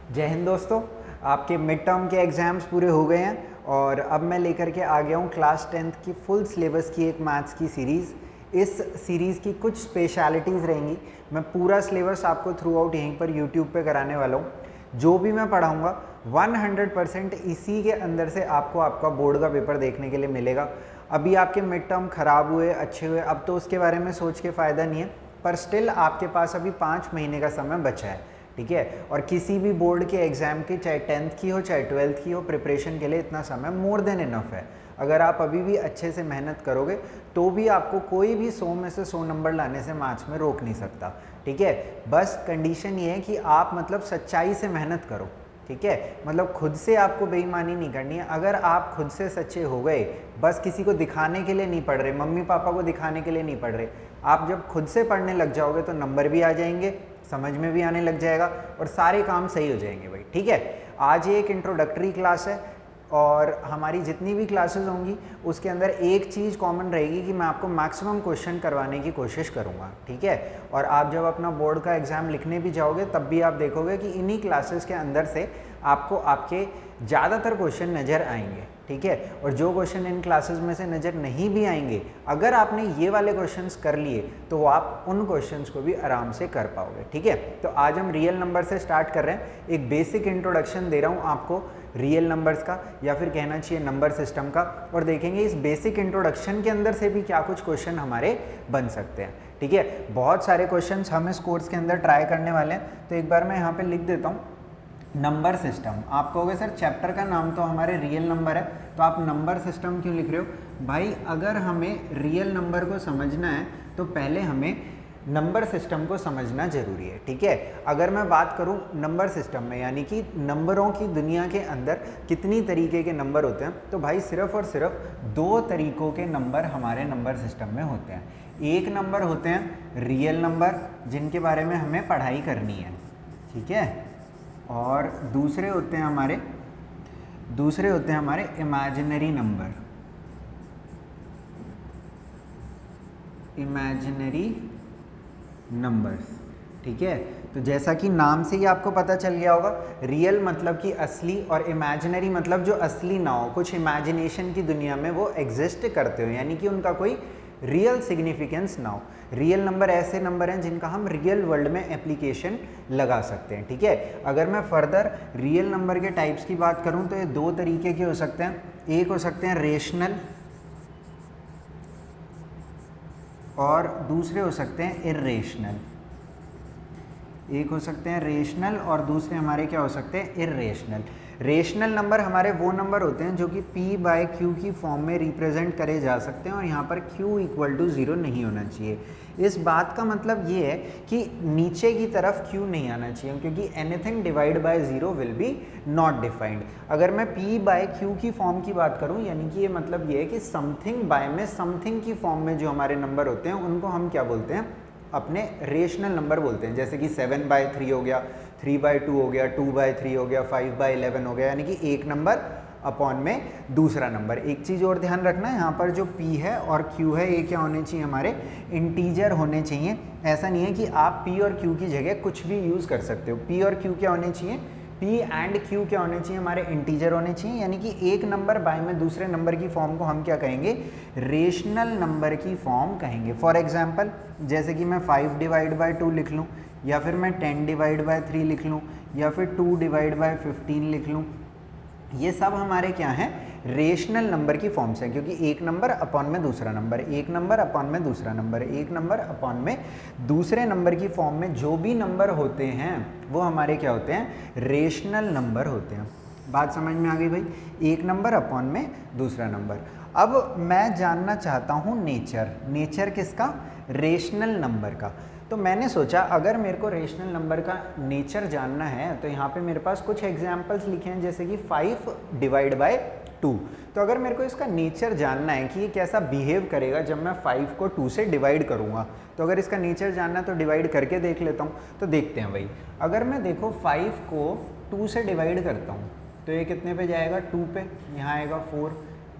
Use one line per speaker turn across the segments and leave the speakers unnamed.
जय हिंद दोस्तों। आपके मिड टर्म के एग्ज़ाम्स पूरे हो गए हैं और अब मैं लेकर के आ गया हूँ क्लास 10th की फुल सिलेबस की एक मैथ्स की सीरीज़। इस सीरीज़ की कुछ स्पेशलिटीज़ रहेंगी। मैं पूरा सिलेबस आपको थ्रू आउट यहीं पर यूट्यूब पे कराने वाला हूँ। जो भी मैं पढ़ाऊँगा 100% इसी के अंदर से आपको आपका बोर्ड का पेपर देखने के लिए मिलेगा। अभी आपके मिड टर्म ख़राब हुए अच्छे हुए, अब तो उसके बारे में सोच के फ़ायदा नहीं है, पर स्टिल आपके पास अभी 5 महीने का समय बचा है, ठीक है। और किसी भी बोर्ड के एग्ज़ाम की, चाहे 10th की हो चाहे 12th की हो, प्रिपरेशन के लिए इतना समय मोर देन इनफ है। अगर आप अभी भी अच्छे से मेहनत करोगे तो भी आपको कोई भी 100 में से 100 नंबर लाने से मैथ्स में रोक नहीं सकता, ठीक है। बस कंडीशन ये है कि आप मतलब सच्चाई से मेहनत करो, ठीक है। मतलब खुद से आपको बेईमानी नहीं करनी है। अगर आप खुद से सच्चे हो गए, बस किसी को दिखाने के लिए नहीं पढ़ रहे, मम्मी पापा को दिखाने के लिए नहीं पढ़ रहे, आप जब खुद से पढ़ने लग जाओगे तो नंबर भी आ जाएंगे, समझ में भी आने लग जाएगा और सारे काम सही हो जाएंगे भाई, ठीक है। आज ये एक इंट्रोडक्टरी क्लास है और हमारी जितनी भी क्लासेस होंगी उसके अंदर एक चीज़ कॉमन रहेगी कि मैं आपको मैक्सिमम क्वेश्चन करवाने की कोशिश करूँगा, ठीक है। और आप जब अपना बोर्ड का एग्ज़ाम लिखने भी जाओगे तब भी आप देखोगे कि इन्हीं क्लासेस के अंदर से आपको आपके ज़्यादातर क्वेश्चन नज़र आएंगे, ठीक है। और जो क्वेश्चन इन क्लासेस में से नज़र नहीं भी आएंगे, अगर आपने ये वाले क्वेश्चंस कर लिए तो आप उन क्वेश्चंस को भी आराम से कर पाओगे, ठीक है। तो आज हम रियल नंबर से स्टार्ट कर रहे हैं। एक बेसिक इंट्रोडक्शन दे रहा हूँ आपको रियल नंबर्स का, या फिर कहना चाहिए नंबर सिस्टम का, और देखेंगे इस बेसिक इंट्रोडक्शन के अंदर से भी क्या कुछ क्वेश्चन हमारे बन सकते हैं, ठीक है। बहुत सारे क्वेश्चंस हम इस कोर्स के अंदर ट्राई करने वाले हैं। तो एक बार मैं यहाँ पे लिख देता हूँ नंबर सिस्टम। आप कहोगे सर चैप्टर का नाम तो हमारे रियल नंबर है, तो आप नंबर सिस्टम क्यों लिख रहे हो भाई? अगर हमें रियल नंबर को समझना है तो पहले हमें नंबर सिस्टम को समझना जरूरी है, ठीक है। अगर मैं बात करूं नंबर सिस्टम में, यानी कि नंबरों की दुनिया के अंदर कितनी तरीके के नंबर होते हैं, तो भाई सिर्फ और सिर्फ 2 तरीकों के नंबर हमारे नंबर सिस्टम में होते हैं। एक नंबर होते हैं रियल नंबर, जिनके बारे में हमें पढ़ाई करनी है, ठीक है। और दूसरे होते हैं हमारे इमेजिनरी नंबर, इमेजिनरी नंबर्स, ठीक है। तो जैसा कि नाम से ही आपको पता चल गया होगा, रियल मतलब कि असली और इमेजिनरी मतलब जो असली ना हो, कुछ इमेजिनेशन की दुनिया में वो एग्जिस्ट करते हो, यानी कि उनका कोई रियल सिग्निफिकेंस ना हो। रियल नंबर ऐसे नंबर हैं जिनका हम रियल वर्ल्ड में एप्लीकेशन लगा सकते हैं, ठीक है। अगर मैं फर्दर रियल नंबर के टाइप्स की बात करूं तो ये 2 तरीके के हो सकते हैं। एक हो सकते हैं रेशनल और दूसरे हो सकते हैं इर्रेशनल। एक हो सकते हैं रेशनल और दूसरे हमारे क्या हो सकते हैं, इर्रेशनल। रेशनल नंबर हमारे वो नंबर होते हैं जो कि p/q की फॉर्म में रिप्रेजेंट करे जा सकते हैं और यहाँ पर q = 0 नहीं होना चाहिए। इस बात का मतलब ये है कि नीचे की तरफ q नहीं आना चाहिए, क्योंकि anything divide by 0 will be not defined. अगर मैं p/q की फॉर्म की बात करूँ, यानी कि ये मतलब ये है कि समथिंग बाय में समथिंग की फॉर्म में जो हमारे नंबर होते हैं उनको हम क्या बोलते हैं, अपने रेशनल नंबर बोलते हैं। जैसे कि 7/3 हो गया, 3/2 हो गया, 2/3 हो गया, 5/11 हो गया, यानी कि एक नंबर अपॉन में दूसरा नंबर। एक चीज़ और ध्यान रखना है, यहाँ पर जो p है और q है ये क्या होने चाहिए, हमारे इंटीजर होने चाहिए। ऐसा नहीं है कि आप p और q की जगह कुछ भी यूज़ कर सकते हो। p और q क्या होने चाहिए, p एंड q क्या होने चाहिए, हमारे इंटीजर होने चाहिए। यानी कि एक नंबर बाय में दूसरे नंबर की फॉर्म को हम क्या कहेंगे, रेशनल नंबर की फॉर्म कहेंगे। फॉर एग्जांपल जैसे कि मैं 5/2 लिख लूँ, या फिर मैं 10/3 लिख लूँ, या फिर 2/15 लिख लूँ, ये सब हमारे क्या हैं, रेशनल नंबर की फॉर्म्स हैं। क्योंकि एक नंबर अपॉन में दूसरा नंबर, एक नंबर अपॉन में दूसरा नंबर, एक नंबर अपॉन में दूसरे नंबर की फॉर्म में जो भी नंबर होते हैं वो हमारे क्या होते हैं, रेशनल नंबर होते हैं। बात समझ में आ गई भाई, एक नंबर अपॉन में दूसरा नंबर। अब मैं जानना चाहता हूँ नेचर किसका, रेशनल नंबर का। तो मैंने सोचा अगर मेरे को रेशनल नंबर का नेचर जानना है तो यहाँ पे मेरे पास कुछ एग्जांपल्स लिखे हैं, जैसे कि 5/2। तो अगर मेरे को इसका नेचर जानना है कि ये कैसा बिहेव करेगा जब मैं 5 को 2 से डिवाइड करूँगा, तो अगर इसका नेचर जानना है तो डिवाइड करके देख लेता हूँ। तो देखते हैं भाई, अगर मैं देखो 5 को 2 से डिवाइड करता हूँ तो ये कितने पे जाएगा, 2 पे, यहाँ आएगा 4,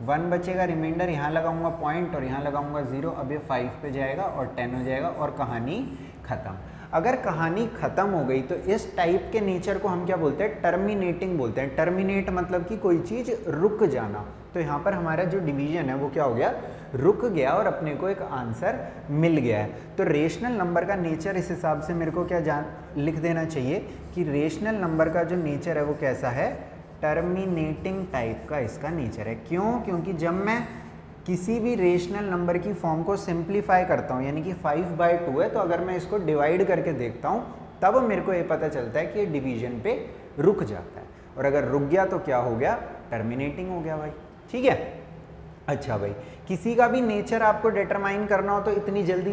1 बचेगा, रिमाइंडर यहाँ लगाऊंगा पॉइंट और यहाँ लगाऊंगा 0। अब ये 5 पे जाएगा और 10 हो जाएगा और कहानी खत्म। अगर कहानी ख़त्म हो गई तो इस टाइप के नेचर को हम क्या बोलते हैं, टर्मिनेटिंग बोलते हैं। टर्मिनेट मतलब कि कोई चीज़ रुक जाना। तो यहाँ पर हमारा जो डिवीजन है वो क्या हो गया, रुक गया और अपने को एक आंसर मिल गया है। तो रेशनल नंबर का नेचर इस हिसाब से मेरे को क्या लिख देना चाहिए कि रेशनल नंबर का जो नेचर है वो कैसा है, टर्मिनेटिंग टाइप का इसका नेचर है। क्यों? क्योंकि जब मैं किसी भी रेशनल नंबर की फॉर्म को सिंप्लीफाई करता हूँ, यानी कि 5/2 है, तो अगर मैं इसको डिवाइड करके देखता हूँ तब मेरे को ये पता चलता है कि ये डिवीजन पे रुक जाता है। और अगर रुक गया तो क्या हो गया, टर्मिनेटिंग हो गया भाई। ठीक है, अच्छा भाई, किसी का भी नेचर आपको डिटरमाइन करना हो तो इतनी जल्दी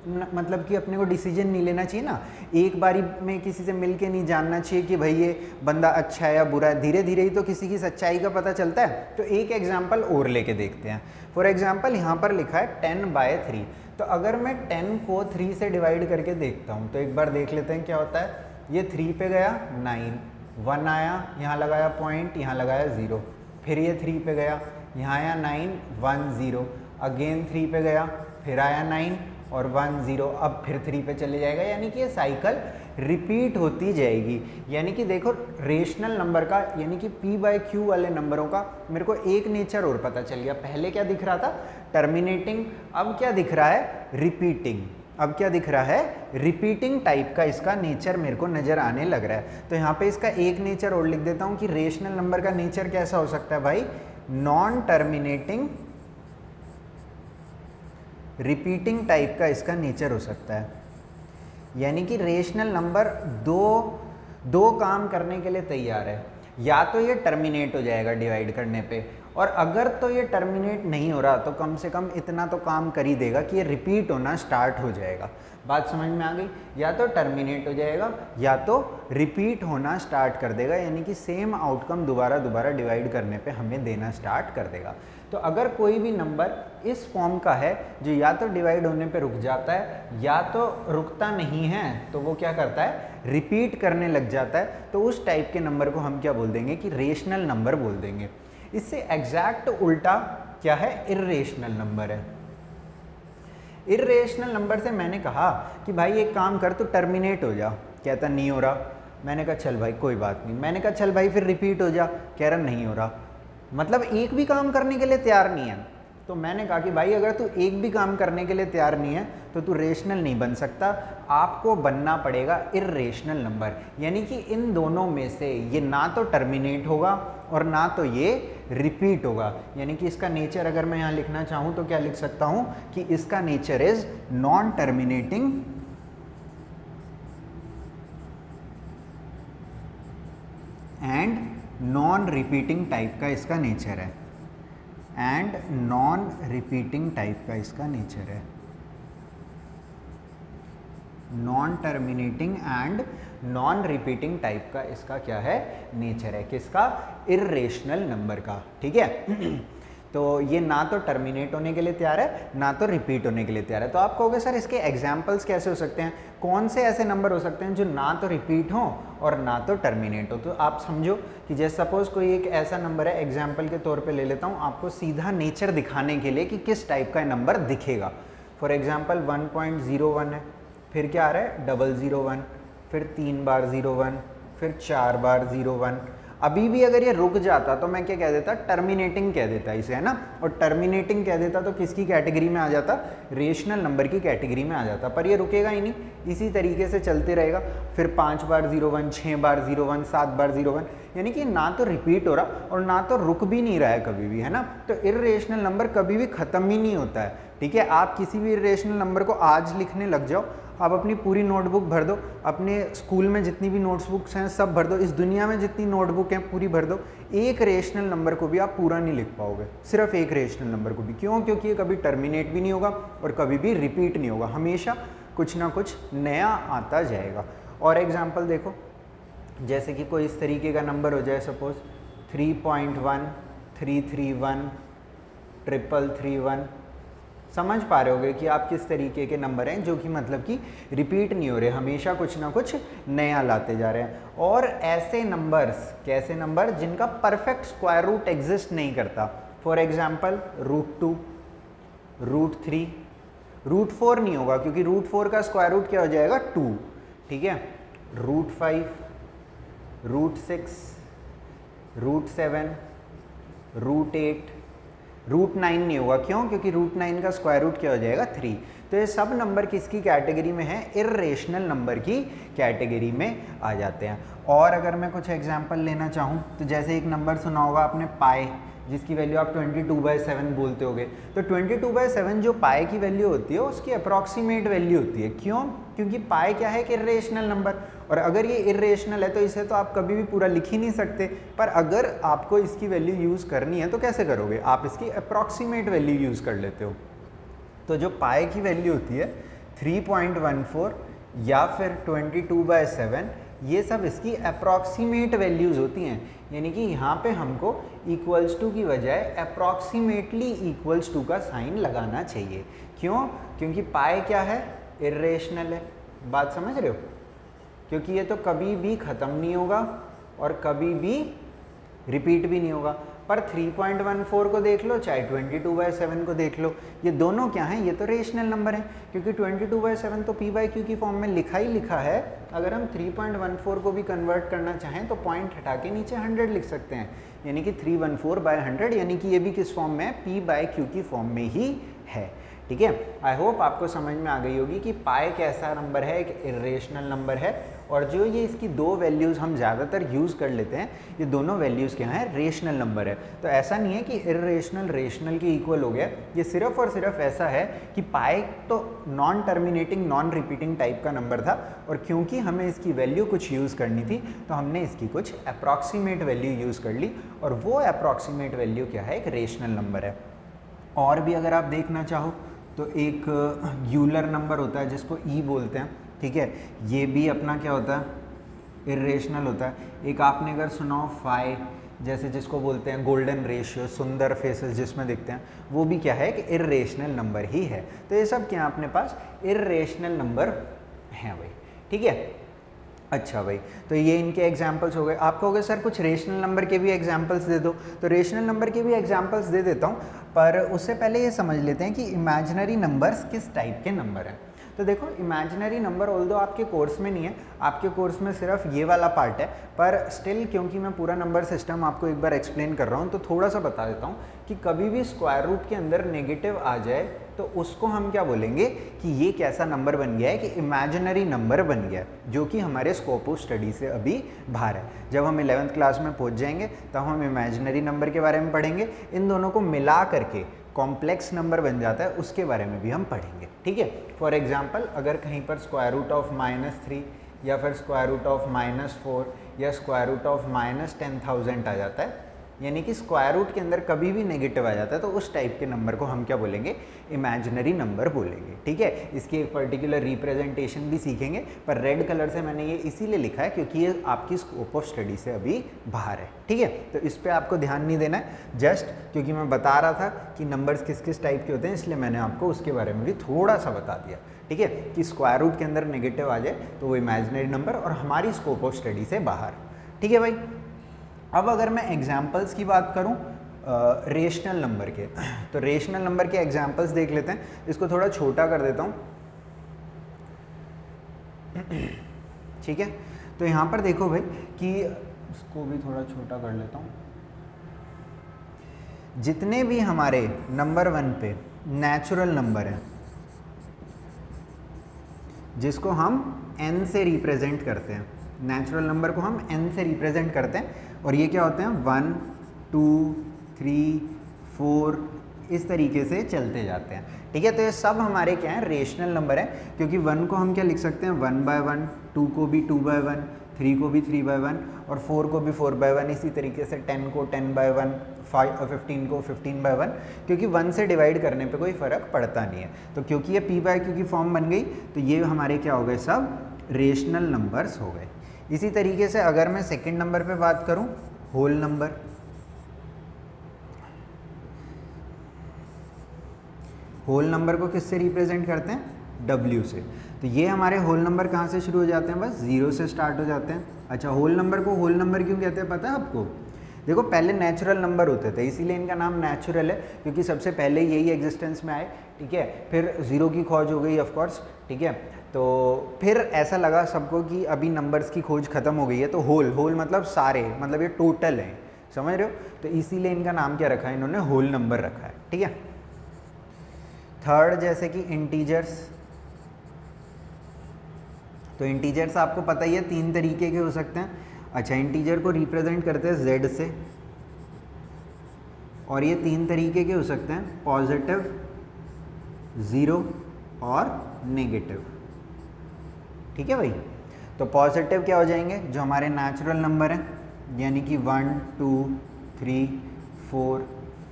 मतलब कि अपने को डिसीजन नहीं लेना चाहिए ना, एक बारी में किसी से मिल के नहीं जानना चाहिए कि भाई ये बंदा अच्छा है या बुरा है। धीरे धीरे ही तो किसी की सच्चाई का पता चलता है। तो एक एग्जाम्पल और लेके देखते हैं। फॉर एग्जाम्पल यहाँ पर लिखा है 10/3। तो अगर मैं 10 को 3 से डिवाइड करके देखता हूँ तो एक बार देख लेते हैं क्या होता है। ये 3 पे गया 9, 1 आया, यहाँ लगाया पॉइंट, यहाँ लगाया 0, फिर ये 3 पे गया, यहाँ आया 9, 1 0, अगेन 3 पे गया, फिर आया 9 और 1 0, अब फिर 3 पे चले जाएगा। यानी कि ये साइकिल रिपीट होती जाएगी। यानी कि देखो रेशनल नंबर का यानी कि p/q वाले नंबरों का मेरे को एक नेचर और पता चल गया। पहले क्या दिख रहा था, टर्मिनेटिंग, अब क्या दिख रहा है, रिपीटिंग। अब क्या दिख रहा है, रिपीटिंग टाइप का इसका नेचर मेरे को नज़र आने लग रहा है। तो यहाँ पे इसका एक नेचर और लिख देता हूँ कि रेशनल नंबर का नेचर कैसा हो सकता है भाई, नॉन टर्मिनेटिंग रिपीटिंग टाइप का इसका नेचर हो सकता है। यानी कि रेशनल नंबर दो काम करने के लिए तैयार है, या तो ये टर्मिनेट हो जाएगा डिवाइड करने पे, और अगर तो ये टर्मिनेट नहीं हो रहा तो कम से कम इतना तो काम कर ही देगा कि ये रिपीट होना स्टार्ट हो जाएगा। बात समझ में आ गई? या तो टर्मिनेट हो जाएगा या तो रिपीट होना स्टार्ट कर देगा, यानी कि सेम आउटकम दोबारा दोबारा डिवाइड करने पे हमें देना स्टार्ट कर देगा। तो अगर कोई भी नंबर इस फॉर्म का है जो या तो डिवाइड होने पे रुक जाता है या तो रुकता नहीं है, तो वो क्या करता है, रिपीट करने लग जाता है, तो उस टाइप के नंबर को हम क्या बोल देंगे कि रेशनल नंबर बोल देंगे। इससे एग्जैक्ट उल्टा क्या है, इर्रेशनल नंबर है। इर्रेशनल नंबर से मैंने कहा कि भाई एक काम कर, तो टर्मिनेट हो जा, कहता नहीं हो रहा। मैंने कहा चल भाई कोई बात नहीं, मैंने कहा चल भाई फिर रिपीट हो जा, कह रहा नहीं हो रहा, मतलब एक भी काम करने के लिए तैयार नहीं है। तो मैंने कहा कि भाई अगर तू एक भी काम करने के लिए तैयार नहीं है तो तू रेशनल नहीं बन सकता, आपको बनना पड़ेगा इर्रेशनल नंबर। यानी कि इन दोनों में से ये ना तो टर्मिनेट होगा और ना तो ये रिपीट होगा। यानी कि इसका नेचर अगर मैं यहाँ लिखना चाहूँ तो क्या लिख सकता हूँ कि इसका nature is non terminating and non repeating type का इसका नेचर है, एंड नॉन रिपीटिंग टाइप का इसका नेचर है। Non terminating and non repeating type का इसका क्या है, नेचर है, किसका, इर्रेशनल नंबर का। ठीक है तो ये ना तो टर्मिनेट होने के लिए तैयार है ना तो रिपीट होने के लिए तैयार है। तो आप कहोगे सर इसके एग्जाम्पल्स कैसे हो सकते हैं, कौन से ऐसे नंबर हो सकते हैं जो ना तो रिपीट हो और ना तो टर्मिनेट हो। तो आप समझो कि जैसे सपोज कोई एक ऐसा नंबर है, एग्जाम्पल के तौर पे ले लेता हूँ आपको सीधा नेचर दिखाने के लिए कि किस टाइप का नंबर दिखेगा। फॉर एग्जाम्पल 1.01 है, फिर क्या आ रहा है 001, फिर 3 बार 01, फिर 4 बार 01। अभी भी अगर ये रुक जाता तो मैं क्या कह देता, टर्मिनेटिंग कह देता इसे, है ना। और टर्मिनेटिंग कह देता तो किसकी कैटेगरी में आ जाता, रेशनल नंबर की कैटेगरी में आ जाता। पर ये रुकेगा ही नहीं, इसी तरीके से चलते रहेगा। फिर 5 बार 01, 6 बार 01, 7 बार 01, यानी कि ना तो रिपीट हो रहा और ना तो रुक भी नहीं रहा है कभी भी, है ना। तो इर्रेशनल नंबर कभी भी ख़त्म ही नहीं होता है। ठीक है, आप किसी भी इर्रेशनल नंबर को आज लिखने लग जाओ, आप अपनी पूरी नोटबुक भर दो, अपने स्कूल में जितनी भी नोटबुक्स हैं सब भर दो, इस दुनिया में जितनी नोटबुक हैं पूरी भर दो, एक रेशनल नंबर को भी आप पूरा नहीं लिख पाओगे, सिर्फ एक रेशनल नंबर को भी। क्यों? क्योंकि ये कभी टर्मिनेट भी नहीं होगा और कभी भी रिपीट नहीं होगा, हमेशा कुछ ना कुछ नया आता जाएगा। और एग्जाम्पल देखो, जैसे कि कोई इस तरीके का नंबर हो जाए, सपोज 3.1, 331, 331। समझ पा रहे होगे कि आप किस तरीके के नंबर हैं जो कि मतलब कि रिपीट नहीं हो रहे, हमेशा कुछ ना कुछ नया लाते जा रहे हैं। और ऐसे नंबर्स, कैसे नंबर जिनका परफेक्ट स्क्वायर रूट एग्जिस्ट नहीं करता। फॉर एग्जांपल √2, √3, √4 नहीं होगा क्योंकि √4 का स्क्वायर रूट क्या हो जाएगा 2, ठीक है, √5, √6, √7, √8, √9 नहीं होगा, क्यों? क्योंकि √9 का स्क्वायर रूट क्या हो जाएगा 3। तो ये सब नंबर किसकी कैटेगरी में है? इर्रेशनल नंबर की कैटेगरी में आ जाते हैं। और अगर मैं कुछ एग्जांपल लेना चाहूँ तो जैसे एक नंबर सुना होगा आपने पाई, जिसकी वैल्यू आप 22/7 बोलते होगे। तो 22/7 जो पाई की वैल्यू होती है उसकी अप्रॉक्सीमेट वैल्यू होती है। क्यों? क्योंकि पाई क्या है? एक इर्रेशनल नंबर, और अगर ये इर्रेशनल है तो इसे तो आप कभी भी पूरा लिख ही नहीं सकते। पर अगर आपको इसकी वैल्यू यूज़ करनी है तो कैसे करोगे? आप इसकी अप्रॉक्सीमेट वैल्यू यूज़ कर लेते हो। तो जो पाई की वैल्यू होती है 3.14 या फिर 22/7, ये सब इसकी अप्रॉक्सीमेट वैल्यूज़ होती हैं। यानी कि यहाँ पे हमको इक्वल्स टू की बजाय अप्रॉक्सीमेटली इक्वल्स टू का साइन लगाना चाहिए। क्यों? क्योंकि पाई क्या है? इर्रेशनल है। बात समझ रहे हो? क्योंकि ये तो कभी भी ख़त्म नहीं होगा और कभी भी रिपीट भी नहीं होगा। पर 3.14 को देख लो चाहे 22/7 को देख लो, ये दोनों क्या हैं? ये तो रेशनल नंबर हैं, क्योंकि 22/7 तो p/q की फॉर्म में लिखा ही लिखा है। अगर हम 3.14 को भी कन्वर्ट करना चाहें तो पॉइंट हटा के नीचे 100 लिख सकते हैं, यानी कि 314/100, यानी कि ये भी किस फॉर्म में है? p/q की फॉर्म में ही है। ठीक है, आई होप आपको समझ में आ गई होगी कि पाई कैसा नंबर है, एक इर्रेशनल नंबर है। और जो ये इसकी दो वैल्यूज़ हम ज़्यादातर यूज़ कर लेते हैं, ये दोनों वैल्यूज़ क्या हैं? रेशनल नंबर है। तो ऐसा नहीं है कि इर्रेशनल रेशनल के इक्वल हो गया, ये सिर्फ और सिर्फ ऐसा है कि पाई तो non terminating non repeating type का नंबर था, और क्योंकि हमें इसकी वैल्यू कुछ यूज़ करनी थी तो हमने इसकी कुछ अप्रॉक्सीमेट वैल्यू यूज़ कर ली, और वो अप्रॉक्सीमेट वैल्यू क्या है? एक रेशनल नंबर है। और भी अगर आप देखना चाहो तो एक यूलर नंबर होता है जिसको ई बोलते हैं। ठीक है, ये भी अपना क्या होता है? इर्रेशनल होता है। एक आपने अगर सुना हो फाई, जैसे जिसको बोलते हैं गोल्डन रेशियो, सुंदर फेसेस जिसमें दिखते हैं, वो भी क्या है? कि इर्रेशनल नंबर ही है। तो ये सब क्या अपने पास इर्रेशनल नंबर हैं भाई। ठीक है, अच्छा भाई, तो ये इनके एग्जाम्पल्स हो गए। आप कहोगे सर कुछ रेशनल नंबर के भी एग्जाम्पल्स दे दो, तो रेशनल नंबर के भी एग्जाम्पल्स दे देता हूँ, पर उससे पहले ये समझ लेते हैं कि इमेजिनरी नंबर्स किस टाइप के नंबर हैं। तो देखो, इमेजिनरी नंबर ऑल्दो आपके कोर्स में नहीं है, आपके कोर्स में सिर्फ ये वाला पार्ट है, पर स्टिल क्योंकि मैं पूरा नंबर सिस्टम आपको एक बार एक्सप्लेन कर रहा हूँ तो थोड़ा सा बता देता हूँ कि कभी भी स्क्वायर रूट के अंदर नेगेटिव आ जाए तो उसको हम क्या बोलेंगे कि ये कैसा नंबर बन गया है? कि इमेजिनरी नंबर बन गया, जो कि हमारे स्कोप ऑफ स्टडी से अभी बाहर है। जब हम 11th क्लास में पहुँच जाएंगे तब हम इमेजिनरी नंबर के बारे में पढ़ेंगे, इन दोनों को मिला करके कॉम्प्लेक्स नंबर बन जाता है उसके बारे में भी हम पढ़ेंगे। ठीक है, फॉर एग्जांपल अगर कहीं पर स्क्वायर रूट ऑफ -3 या फिर स्क्वायर रूट ऑफ -4 या स्क्वायर रूट ऑफ -10,000 आ जाता है, यानी कि स्क्वायर रूट के अंदर कभी भी नेगेटिव आ जाता है, तो उस टाइप के नंबर को हम क्या बोलेंगे? इमेजिनरी नंबर बोलेंगे। ठीक है, इसकी एक पर्टिकुलर रिप्रेजेंटेशन भी सीखेंगे, पर रेड कलर से मैंने ये इसीलिए लिखा है क्योंकि ये आपकी स्कोप ऑफ स्टडी से अभी बाहर है। ठीक है, तो इस पर आपको ध्यान नहीं देना है, जस्ट क्योंकि मैं बता रहा था कि नंबर्स किस किस टाइप के होते हैं, इसलिए मैंने आपको उसके बारे में भी थोड़ा सा बता दिया। ठीक है, कि स्क्वायर रूट के अंदर नेगेटिव आ जाए तो वो इमेजिनरी नंबर और हमारी स्कोप ऑफ स्टडी से बाहर। ठीक है भाई, अब अगर मैं एग्जाम्पल्स की बात करूं रेशनल नंबर के, तो रेशनल नंबर के एग्जाम्पल्स देख लेते हैं। इसको थोड़ा छोटा कर देता हूं। ठीक है, तो यहाँ पर देखो भाई कि इसको भी थोड़ा छोटा कर लेता हूँ। जितने भी हमारे नंबर 1 पे नेचुरल नंबर हैं जिसको हम n से रिप्रेजेंट करते हैं, नेचुरल नंबर को हम n से रिप्रेजेंट करते हैं, और ये क्या होते हैं? 1 2 3 4 इस तरीके से चलते जाते हैं। ठीक है, तो ये सब हमारे क्या हैं? रेशनल नंबर है, क्योंकि 1 को हम क्या लिख सकते हैं? 1/1, 2 को भी 2/1, 3 को भी 3/1 और 4 को भी 4/1, इसी तरीके से 10 को 10/1, 15 को 15/1, क्योंकि 1 से डिवाइड करने पे कोई फ़र्क पड़ता नहीं है। तो क्योंकि ये p/q की फॉर्म बन गई तो ये हमारे क्या हो गए? सब रेशनल नंबर्स हो गए। इसी तरीके से अगर मैं सेकंड नंबर पे बात करूं, होल नंबर, होल नंबर को किससे रिप्रेजेंट करते हैं? W से। तो ये हमारे होल नंबर कहाँ से शुरू हो जाते हैं? बस 0 से स्टार्ट हो जाते हैं। अच्छा, होल नंबर को होल नंबर क्यों कहते हैं पता है आपको? देखो, पहले नेचुरल नंबर होते थे, इसीलिए इनका नाम नेचुरल है, क्योंकि सबसे पहले यही एग्जिस्टेंस में आए। ठीक है, फिर 0 की खोज हो गई ऑफ कोर्स। ठीक है, तो फिर ऐसा लगा सबको कि अभी नंबर्स की खोज खत्म हो गई है, तो होल, होल मतलब सारे, मतलब ये टोटल हैं, समझ रहे हो? तो इसीलिए इनका नाम क्या रखा है इन्होंने, होल नंबर रखा है, ठीक है। थर्ड जैसे कि इंटीजर्स, तो इंटीजर्स आपको पता ही है 3 तरीके के हो सकते हैं। अच्छा, इंटीजर को रिप्रेजेंट करते हैं जेड से, और ये 3 तरीके के हो सकते हैं, पॉजिटिव, ज़ीरो और नेगेटिव, ठीक है भाई। तो पॉजिटिव क्या हो जाएंगे, जो हमारे नेचुरल नंबर हैं, यानी कि 1 2 3 4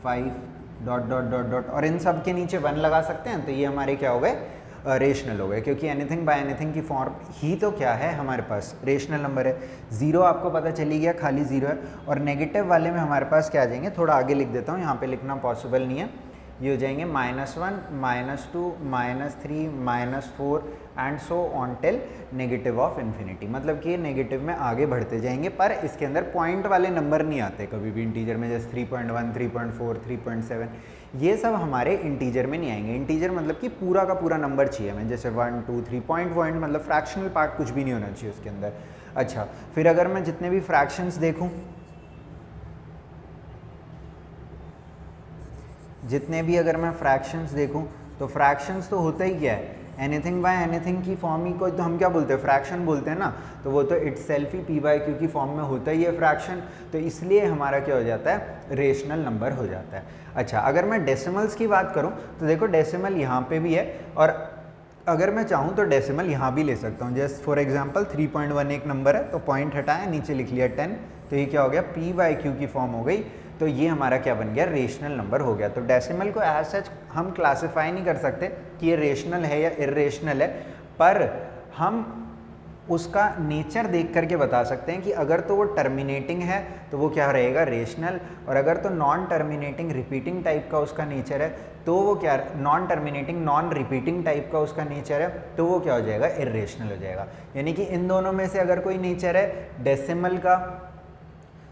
5 डॉट डॉट डॉट डॉट, और इन सब के नीचे 1 लगा सकते हैं, तो ये हमारे क्या हो गए, रेशनल हो गए, क्योंकि एनीथिंग बाय एनीथिंग की फॉर्म ही तो क्या है हमारे पास, रेशनल नंबर है। ज़ीरो आपको पता चली गया, खाली ज़ीरो है। और नेगेटिव वाले में हमारे पास क्या आ जाएंगे, थोड़ा आगे लिख देता हूँ, यहाँ पे लिखना पॉसिबल नहीं है, ये हो जाएंगे -1 -2 -3 -4 and so on till negative of infinity, मतलब कि ये नेगेटिव में आगे बढ़ते जाएंगे, पर इसके अंदर पॉइंट वाले नंबर नहीं आते कभी भी इंटीजर में, जैसे 3.1 3.4 3.7, ये सब हमारे इंटीजर में नहीं आएंगे। इंटीजर मतलब कि पूरा का पूरा नंबर चाहिए हमें, जैसे 1 2 3 पॉइंट मतलब फ्रैक्शनल पार्ट कुछ भी नहीं होना चाहिए उसके अंदर। अच्छा, फिर अगर मैं जितने भी फ्रैक्शंस देखूं, जितने भी अगर मैं फ्रैक्शंस देखूं, तो फ्रैक्शंस तो होता ही क्या है, एनीथिंग बाय एनीथिंग की फॉर्म ही को तो हम क्या बोलते हैं, फ्रैक्शन बोलते हैं ना। तो वो तो it's self he P by Q की फॉर्म में होता ही है फ्रैक्शन, तो इसलिए हमारा क्या हो जाता है, रेशनल नंबर हो जाता है। अच्छा, अगर मैं डेसिमल्स की बात करूं, तो देखो डेसिमल यहाँ पे भी है, और अगर मैं चाहूँ तो डेसिमल यहाँ भी ले सकता हूँ। जैसे फॉर एग्जांपल 3.1 एक नंबर है, तो पॉइंट हटाया, नीचे लिख लिया 10, तो ये क्या हो गया, पी बाई क्यू की फॉर्म हो गई, तो ये हमारा क्या बन गया, रेशनल नंबर हो गया। तो डेसिमल को एज सच हम क्लासिफाई नहीं कर सकते कि ये रेशनल है या इरेशनल है, पर हम उसका नेचर देख करके बता सकते हैं कि अगर तो वो टर्मिनेटिंग है तो वो क्या रहेगा, रेशनल, और अगर तो नॉन टर्मिनेटिंग रिपीटिंग टाइप का उसका नेचर है तो वो क्या, non terminating non repeating type का उसका नेचर है तो वो क्या हो जाएगा, इरेशनल हो जाएगा। यानी कि इन दोनों में से अगर कोई नेचर है डेसिमल का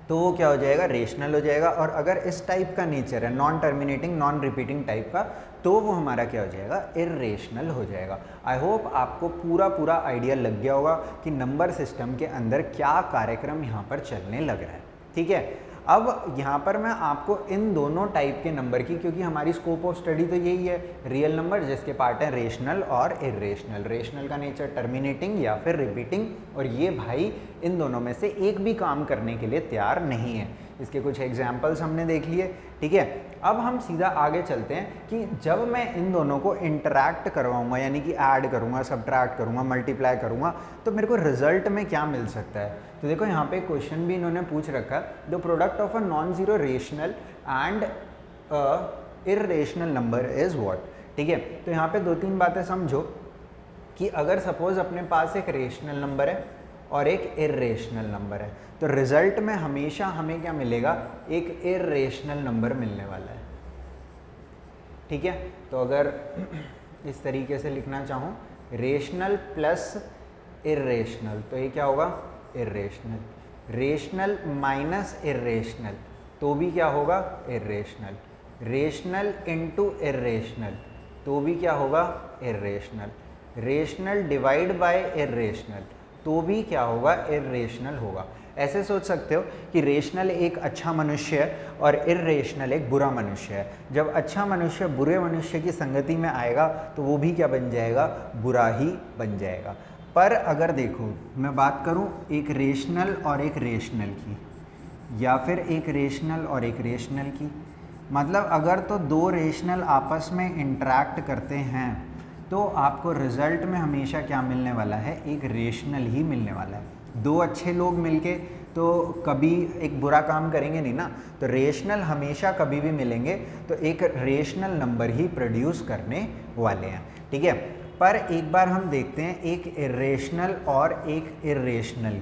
तो वो क्या हो जाएगा, रेशनल हो जाएगा, और अगर इस टाइप का नेचर है non terminating non repeating type का, तो वो हमारा क्या हो जाएगा, इरेशनल हो जाएगा। आई होप आपको पूरा आइडिया लग गया होगा कि नंबर सिस्टम के अंदर क्या कार्यक्रम यहाँ पर चलने लग रहा है, ठीक है। अब यहाँ पर मैं आपको इन दोनों टाइप के नंबर की, क्योंकि हमारी स्कोप ऑफ स्टडी तो यही है, रियल नंबर जिसके पार्ट हैं रेशनल और इरेशनल, रेशनल का नेचर टर्मिनेटिंग या फिर रिपीटिंग, और ये भाई इन दोनों में से एक भी काम करने के लिए तैयार नहीं है। इसके कुछ एग्जाम्पल्स हमने देख लिए, ठीक है। अब हम सीधा आगे चलते हैं कि जब मैं इन दोनों को इंटरैक्ट करवाऊंगा, यानी कि ऐड करूंगा, सब्ट्रैक्ट करूंगा, मल्टीप्लाई करूंगा, तो मेरे को रिजल्ट में क्या मिल सकता है। तो देखो यहाँ पे क्वेश्चन भी इन्होंने पूछ रखा, the product of a non zero rational and irrational number is what, ठीक है। तो यहाँ पे 2-3 बातें समझो कि अगर सपोज अपने पास एक रेशनल नंबर है और एक इरेशनल नंबर है, तो रिजल्ट में हमेशा हमें क्या मिलेगा, एक इरेशनल नंबर मिलने वाला है, ठीक है। तो अगर इस तरीके से लिखना चाहूँ, रेशनल प्लस इरेशनल, तो ये क्या होगा, इरेशनल। रेशनल माइनस इरेशनल, तो भी क्या होगा, इरेशनल। रेशनल इनटू इरेशनल, तो भी क्या होगा, irrational. Rational divide by irrational, तो भी क्या होगा, इरेशनल होगा। ऐसे सोच सकते हो कि रेशनल एक अच्छा मनुष्य है और इरेशनल एक बुरा मनुष्य है। जब अच्छा मनुष्य बुरे मनुष्य की संगति में आएगा तो वो भी क्या बन जाएगा, बुरा ही बन जाएगा। पर अगर देखो मैं बात करूं एक रेशनल और एक रेशनल की, या फिर एक रेशनल और एक रेशनल की, मतलब अगर तो दो रेशनल आपस में इंटरैक्ट करते हैं तो आपको रिजल्ट में हमेशा क्या मिलने वाला है, एक रेशनल ही मिलने वाला है। दो अच्छे लोग मिलके तो कभी एक बुरा काम करेंगे नहीं ना, तो रेशनल हमेशा कभी भी मिलेंगे तो एक रेशनल नंबर ही प्रोड्यूस करने वाले हैं, ठीक है। पर एक बार हम देखते हैं एक इरेशनल और एक इरेशनल,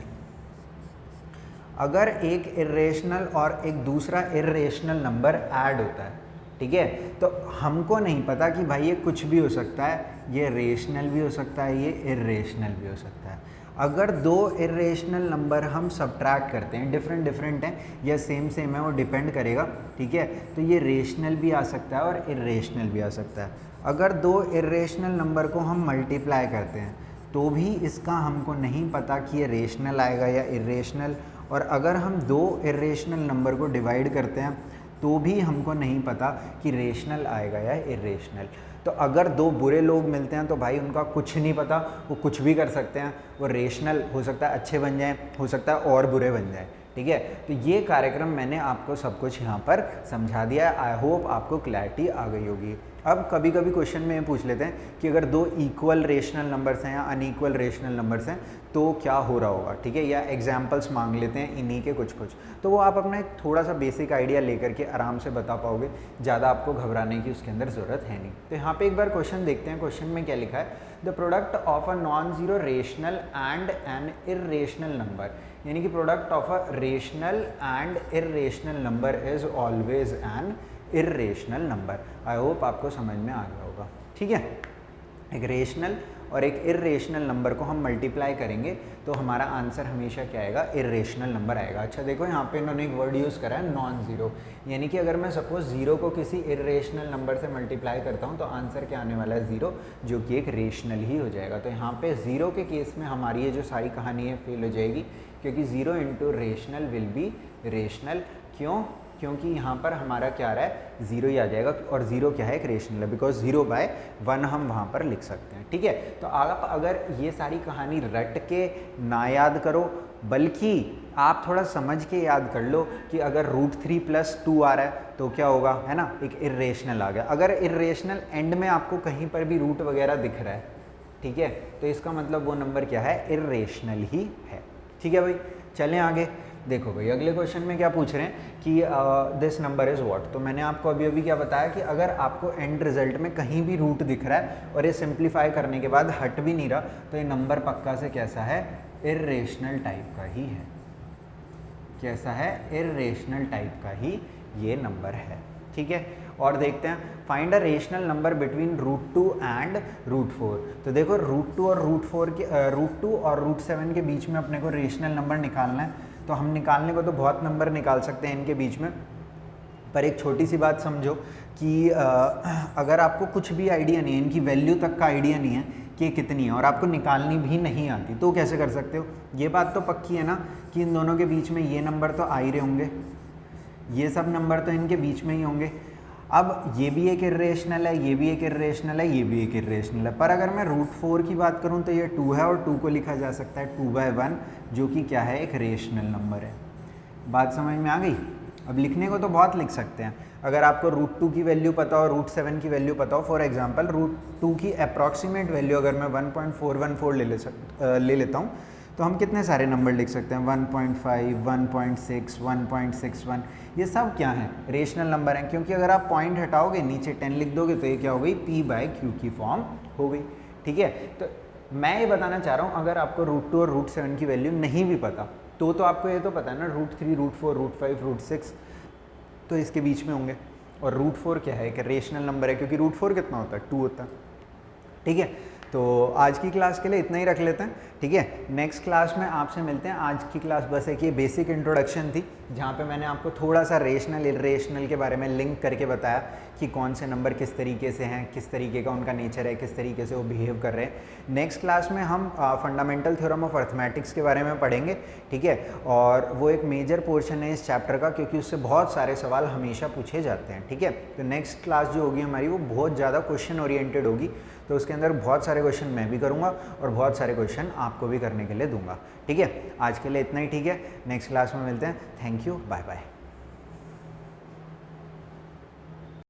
अगर एक इरेशनल और एक दूसरा इरेशनल नंबर ऐड होता है, ठीक है, तो हमको नहीं पता कि भाई ये कुछ भी हो सकता है, ये रेशनल भी हो सकता है, ये इरेशनल भी हो सकता है। अगर दो इरेशनल नंबर हम सब्ट्रैक्ट करते हैं, डिफरेंट डिफरेंट हैं या सेम सेम है, वो डिपेंड करेगा, ठीक है, तो ये रेशनल भी आ सकता है और इरेशनल भी आ सकता है। अगर दो इरेशनल नंबर को हम मल्टीप्लाई करते हैं तो भी इसका हमको नहीं पता कि ये रेशनल आएगा या इरेशनल, और अगर हम दो इरेशनल नंबर को डिवाइड करते हैं तो भी हमको नहीं पता कि रेशनल आएगा या इरेशनल। तो अगर दो बुरे लोग मिलते हैं तो भाई उनका कुछ नहीं पता, वो कुछ भी कर सकते हैं, वो रेशनल हो सकता है अच्छे बन जाएं, हो सकता है और बुरे बन जाएं, ठीक है। तो ये कार्यक्रम मैंने आपको सब कुछ यहाँ पर समझा दिया है। आई होप आपको क्लैरिटी आ गई होगी। अब कभी कभी क्वेश्चन में ये पूछ लेते हैं कि अगर दो इक्वल रेशनल नंबर्स हैं या अनइक्वल रेशनल नंबर्स हैं तो क्या हो रहा होगा, ठीक है, या एग्जाम्पल्स मांग लेते हैं इन्हीं के कुछ कुछ, तो वो आप अपना एक थोड़ा सा बेसिक आइडिया लेकर के आराम से बता पाओगे, ज़्यादा आपको घबराने की उसके अंदर ज़रूरत है नहीं। तो यहाँ पे एक बार क्वेश्चन देखते हैं। क्वेश्चन में क्या लिखा है, the product of a non zero rational and N irrational number, यानी कि product of a rational and irrational number is always an irrational number. I hope आपको समझ में आ गया होगा, ठीक है। एक रेशनल और एक इर्रेशनल नंबर को हम मल्टीप्लाई करेंगे तो हमारा आंसर हमेशा क्या आएगा, इर्रेशनल नंबर आएगा। अच्छा देखो यहाँ पे इन्होंने एक वर्ड यूज़ करा है नॉन ज़ीरो, यानी कि अगर मैं सपोज ज़ीरो को किसी इर्रेशनल नंबर से मल्टीप्लाई करता हूँ तो आंसर क्या आने वाला है, ज़ीरो, जो कि एक रेशनल ही हो जाएगा। तो यहाँ पे ज़ीरो के केस में हमारी ये जो सारी कहानी है फेल हो जाएगी, क्योंकि zero into rational will be rational. क्यों? क्योंकि यहाँ पर हमारा क्या आ रहा है, ज़ीरो ही आ जाएगा, और ज़ीरो क्या है, एक रेशनल है, बिकॉज 0/1 हम वहाँ पर लिख सकते हैं, ठीक है। तो आप अगर ये सारी कहानी रट के ना याद करो, बल्कि आप थोड़ा समझ के याद कर लो कि अगर √3 + 2 आ रहा है तो क्या होगा, है ना, एक इर्रेशनल आ गया। अगर इर्रेशनल एंड में आपको कहीं पर भी रूट वगैरह दिख रहा है, ठीक है, तो इसका मतलब वो नंबर क्या है, इर्रेशनल ही है, ठीक है भाई। चलें आगे। देखो भाई अगले क्वेश्चन में क्या पूछ रहे हैं कि दिस नंबर इज़ व्हाट। तो मैंने आपको अभी क्या बताया कि अगर आपको एंड रिजल्ट में कहीं भी रूट दिख रहा है और ये सिंप्लीफाई करने के बाद हट भी नहीं रहा, तो ये नंबर पक्का से कैसा है, इर्रेशनल टाइप का ही है। कैसा है, इर्रेशनल टाइप का ही ये नंबर है, ठीक है। और देखते हैं, find a rational number between √2 and √4। तो देखो √2 और √2 और √7 के बीच में अपने को रेशनल नंबर निकालना है। तो हम निकालने को तो बहुत नंबर निकाल सकते हैं इनके बीच में, पर एक छोटी सी बात समझो कि अगर आपको कुछ भी आइडिया नहीं है, इनकी वैल्यू तक का आइडिया नहीं है कि कितनी है, और आपको निकालनी भी नहीं आती, तो कैसे कर सकते हो। ये बात तो पक्की है ना कि इन दोनों के बीच में ये नंबर तो आ ही रहे होंगे, ये सब नंबर तो इनके बीच में ही होंगे। अब ये भी एक इर्रेशनल है, ये भी एक इर्रेशनल है, ये भी एक इर्रेशनल है, पर अगर मैं √4 की बात करूं तो ये 2 है, और 2 को लिखा जा सकता है 2/1, जो कि क्या है, एक रेशनल नंबर है। बात समझ में आ गई। अब लिखने को तो बहुत लिख सकते हैं। अगर आपको √2 की वैल्यू पता हो, √7 की वैल्यू पता हो, फॉर एग्जांपल √2 की अप्रॉक्सीमेट वैल्यू अगर मैं 1.414 ले लेता हूँ, तो हम कितने सारे नंबर लिख सकते हैं, 1.5, 1.6, 1.61, ये सब क्या हैं, रेशनल नंबर हैं। क्योंकि अगर आप पॉइंट हटाओगे, नीचे 10 लिख दोगे, तो ये क्या हो गई, P/Q की फॉर्म हो गई, ठीक है। तो मैं ये बताना चाह रहा हूँ, अगर आपको √2 और √7 की वैल्यू नहीं भी पता, तो आपको ये तो पता है ना, √3, √4, √5, √6 तो इसके बीच में होंगे। और √4 क्या है, एक रेशनल नंबर है, क्योंकि √4 कितना होता है, 2 होता है, ठीक है। तो आज की क्लास के लिए इतना ही रख लेते हैं, ठीक है। नेक्स्ट क्लास में आपसे मिलते हैं। आज की क्लास बस एक ये बेसिक इंट्रोडक्शन थी, जहाँ पे मैंने आपको थोड़ा सा रेशनल इर्रेशनल के बारे में लिंक करके बताया कि कौन से नंबर किस तरीके से हैं, किस तरीके का उनका नेचर है, किस तरीके से वो बिहेव कर रहे हैं। नेक्स्ट क्लास में हम फंडामेंटल थ्योरम ऑफ अर्थमेटिक्स के बारे में पढ़ेंगे, ठीक है। और वो एक मेजर पोर्शन है इस चैप्टर का, क्योंकि उससे बहुत सारे सवाल हमेशा पूछे जाते हैं, ठीक है। तो नेक्स्ट क्लास जो होगी हमारी, वो बहुत ज़्यादा क्वेश्चन ओरिएंटेड होगी, तो उसके अंदर बहुत सारे क्वेश्चन मैं भी करूँगा और बहुत सारे क्वेश्चन आपको भी करने के लिए दूंगा, ठीक है। आज के लिए इतना ही, ठीक है। नेक्स्ट क्लास में मिलते हैं। Thank you, bye bye.